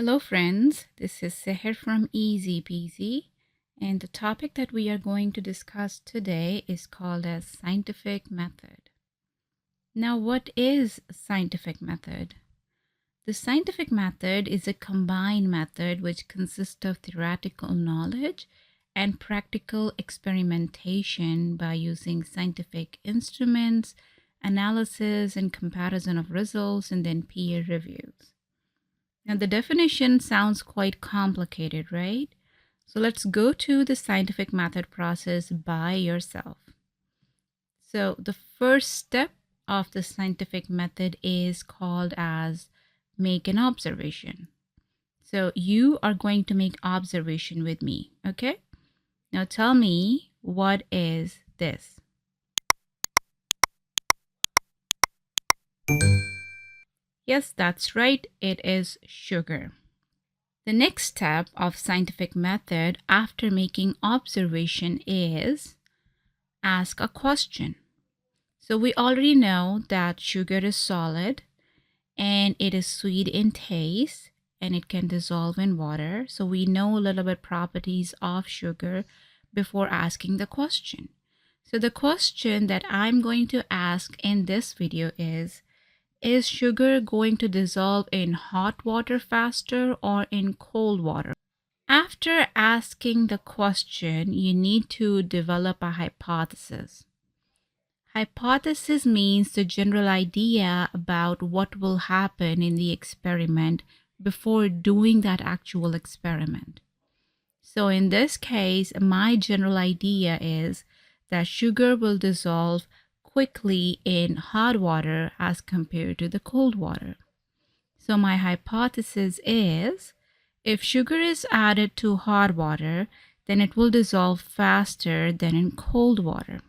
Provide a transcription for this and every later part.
Hello friends, this is Seher from EasyPeasy, and the topic that we are going to discuss today is called as scientific method. Now, what is a scientific method? The scientific method is a combined method which consists of theoretical knowledge and practical experimentation by using scientific instruments, analysis and comparison of results, and then peer reviews. Now, the definition sounds quite complicated, right? So let's go to the scientific method process by yourself. So the first step of the scientific method is called as make an observation. So you are going to make observation with me, okay? Now tell me, what is this? Yes, that's right. It is sugar. The next step of scientific method after making observation is ask a question. So we already know that sugar is solid and it is sweet in taste and it can dissolve in water. So we know a little bit properties of sugar before asking the question. So the question that I'm going to ask in this video is sugar going to dissolve in hot water faster or in cold water? After asking the question, you need to develop a hypothesis. Hypothesis means the general idea about what will happen in the experiment before doing that actual experiment. So in this case, my general idea is that sugar will dissolve quickly in hot water as compared to the cold water. So my hypothesis is if sugar is added to hot water, then it will dissolve faster than in cold water.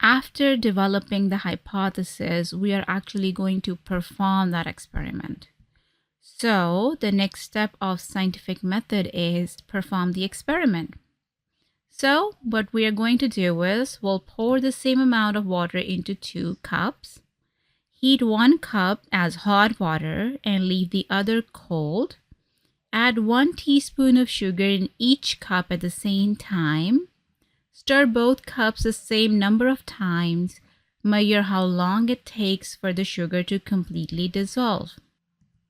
After developing the hypothesis, we are actually going to perform that experiment. So the next step of scientific method is perform the experiment. So what we are going to do is we'll pour the same amount of water into 2 cups. Heat 1 cup as hot water and leave the other cold. Add 1 teaspoon of sugar in each cup at the same time. Stir both cups the same number of times. Measure how long it takes for the sugar to completely dissolve.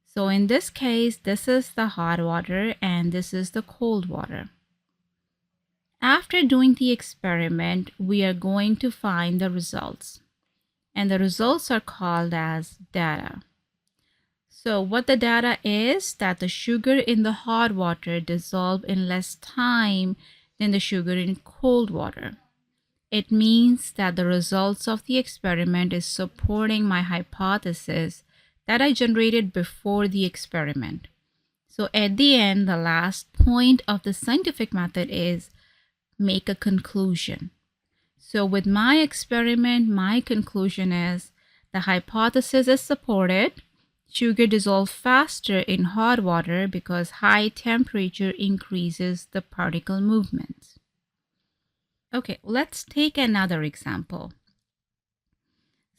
So in this case, this is the hot water and this is the cold water. After doing the experiment, we are going to find the results. And the results are called as data. So what the data is that the sugar in the hot water dissolved in less time than the sugar in cold water. It means that the results of the experiment is supporting my hypothesis that I generated before the experiment. So at the end, the last point of the scientific method is make a conclusion. So with my experiment, my conclusion is the hypothesis is supported. Sugar dissolves faster in hot water because high temperature increases the particle movements. Okay, let's take another example.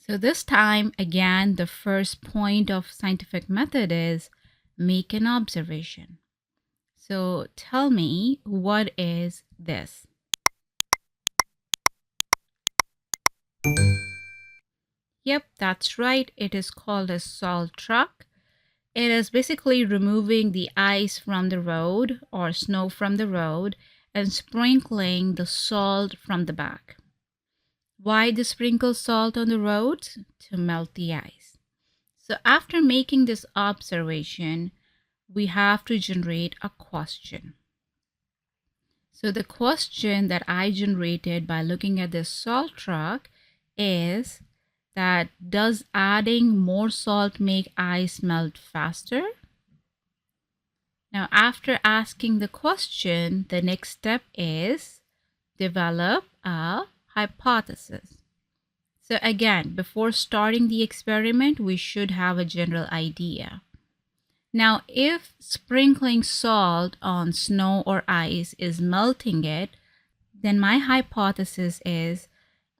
So this time, again, the first point of scientific method is make an observation. So tell me, what is this? Yep, that's right. It is called a salt truck. It is basically removing the ice from the road or snow from the road and sprinkling the salt from the back. Why the sprinkle salt on the roads? To melt the ice. So after making this observation, we have to generate a question. So the question that I generated by looking at this salt truck is that does adding more salt make ice melt faster? Now, after asking the question, the next step is develop a hypothesis. So again, before starting the experiment, we should have a general idea. Now, if sprinkling salt on snow or ice is melting it, then my hypothesis is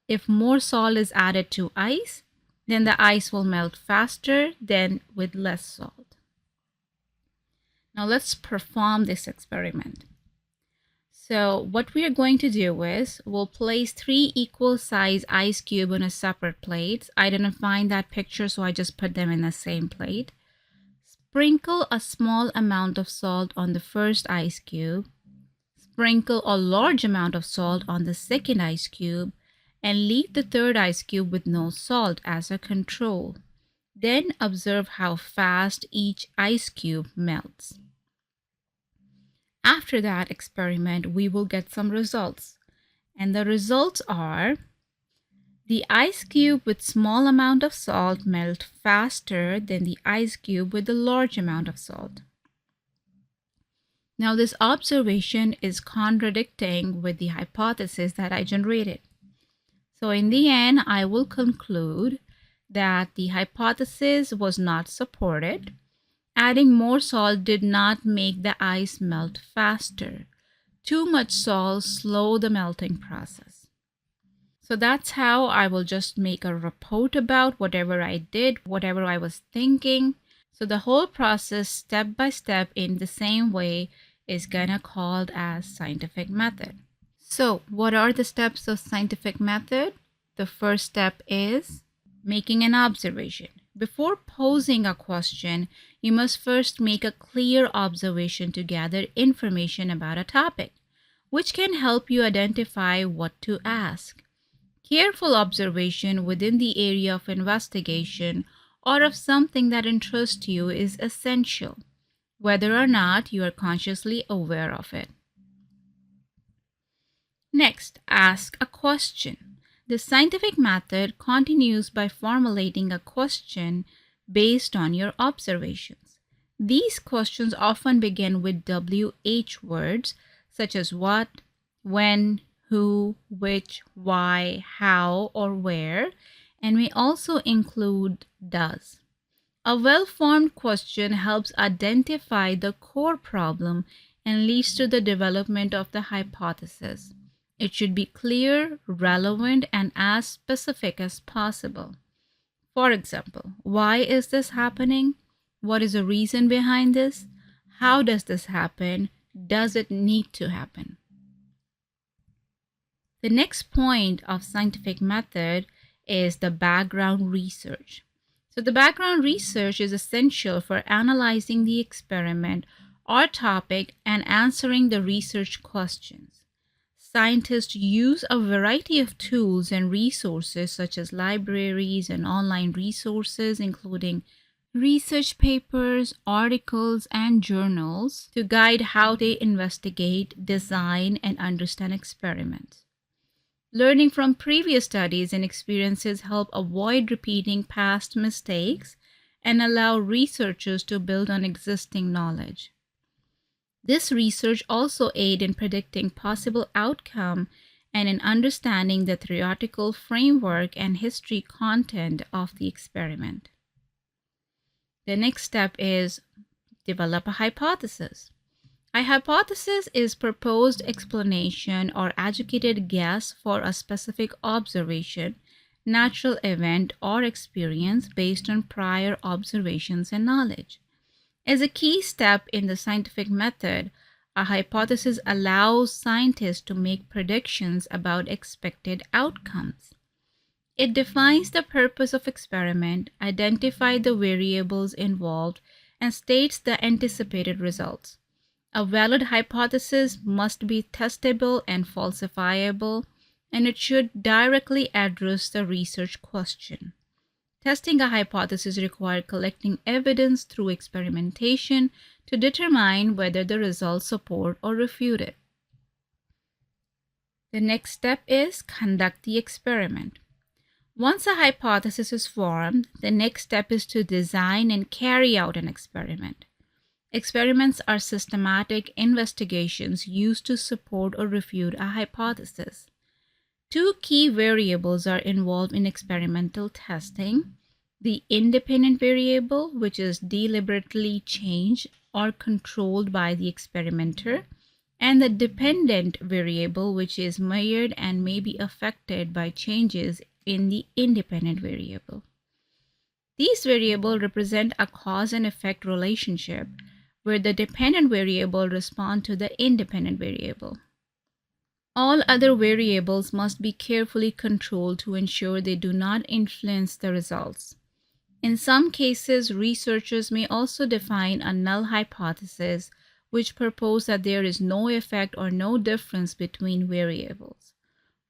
if more salt is added to ice, then the ice will melt faster than with less salt. Now let's perform this experiment. So what we are going to do is we'll place 3 equal size ice cubes on a separate plate. I didn't find that picture, so I just put them in the same plate. Sprinkle a small amount of salt on the first ice cube. Sprinkle a large amount of salt on the second ice cube and leave the third ice cube with no salt as a control. Then observe how fast each ice cube melts. After that experiment, we will get some results. And the results are the ice cube with small amount of salt melt faster than the ice cube with a large amount of salt. Now this observation is contradicting with the hypothesis that I generated. So in the end, I will conclude that the hypothesis was not supported. Adding more salt did not make the ice melt faster. Too much salt slowed the melting process. So that's how I will just make a report about whatever I did, whatever I was thinking. So the whole process, step by step, in the same way, is gonna called as scientific method. So what are the steps of scientific method? The first step is making an observation. Before posing a question, you must first make a clear observation to gather information about a topic, which can help you identify what to ask. Careful observation within the area of investigation or of something that interests you is essential, whether or not you are consciously aware of it. Next, ask a question. The scientific method continues by formulating a question based on your observations. These questions often begin with WH words such as what, when, who, which, why, how, or where, and may also include does. A well-formed question helps identify the core problem and leads to the development of the hypothesis. It should be clear, relevant, and as specific as possible. For example, why is this happening? What is the reason behind this? How does this happen? Does it need to happen? The next point of scientific method is the background research. So the background research is essential for analyzing the experiment or topic and answering the research questions. Scientists use a variety of tools and resources such as libraries and online resources, including research papers, articles, and journals, to guide how they investigate, design, and understand experiments. Learning from previous studies and experiences help avoid repeating past mistakes and allow researchers to build on existing knowledge. This research also aids in predicting possible outcome and in understanding the theoretical framework and history content of the experiment. The next step is develop a hypothesis. A hypothesis is proposed explanation or educated guess for a specific observation, natural event, or experience based on prior observations and knowledge. As a key step in the scientific method, a hypothesis allows scientists to make predictions about expected outcomes. It defines the purpose of experiment, identifies the variables involved, and states the anticipated results. A valid hypothesis must be testable and falsifiable, and it should directly address the research question. Testing a hypothesis requires collecting evidence through experimentation to determine whether the results support or refute it. The next step is conduct the experiment. Once a hypothesis is formed, the next step is to design and carry out an experiment. Experiments are systematic investigations used to support or refute a hypothesis. Two key variables are involved in experimental testing: the independent variable, which is deliberately changed or controlled by the experimenter, and the dependent variable, which is measured and may be affected by changes in the independent variable. These variables represent a cause and effect relationship where the dependent variable responds to the independent variable. All other variables must be carefully controlled to ensure they do not influence the results. In some cases, researchers may also define a null hypothesis, which propose that there is no effect or no difference between variables.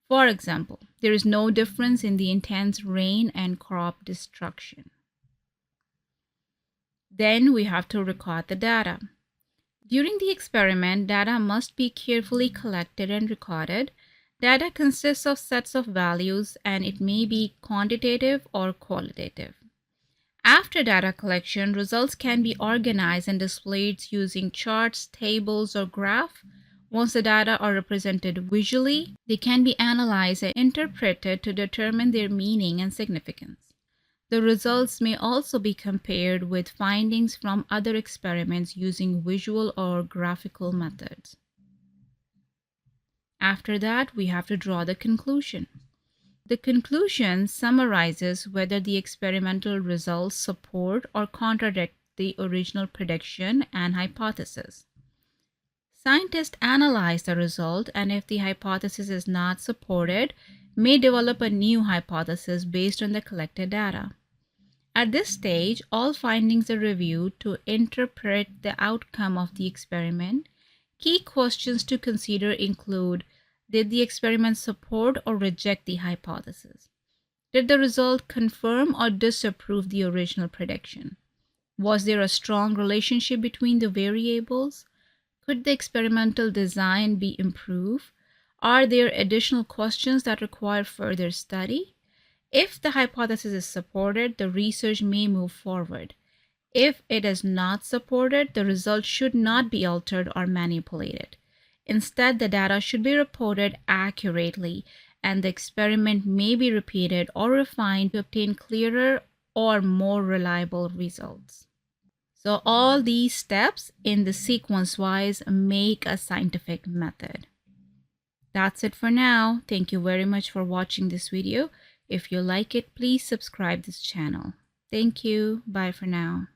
For example, there is no difference in the intense rain and crop destruction. Then we have to record the data. During the experiment, data must be carefully collected and recorded. Data consists of sets of values, and it may be quantitative or qualitative. After data collection, results can be organized and displayed using charts, tables, or graphs. Once the data are represented visually, they can be analyzed and interpreted to determine their meaning and significance. The results may also be compared with findings from other experiments using visual or graphical methods. After that, we have to draw the conclusion. The conclusion summarizes whether the experimental results support or contradict the original prediction and hypothesis. Scientists analyze the result, and if the hypothesis is not supported, may develop a new hypothesis based on the collected data. At this stage, all findings are reviewed to interpret the outcome of the experiment. Key questions to consider include: did the experiment support or reject the hypothesis? Did the result confirm or disapprove the original prediction? Was there a strong relationship between the variables? Could the experimental design be improved? Are there additional questions that require further study? If the hypothesis is supported, the research may move forward. If it is not supported, the result should not be altered or manipulated. Instead, the data should be reported accurately, and the experiment may be repeated or refined to obtain clearer or more reliable results. So all these steps in the sequence-wise make a scientific method. That's it for now. Thank you very much for watching this video. If you like it, please subscribe this channel. Thank you. Bye for now.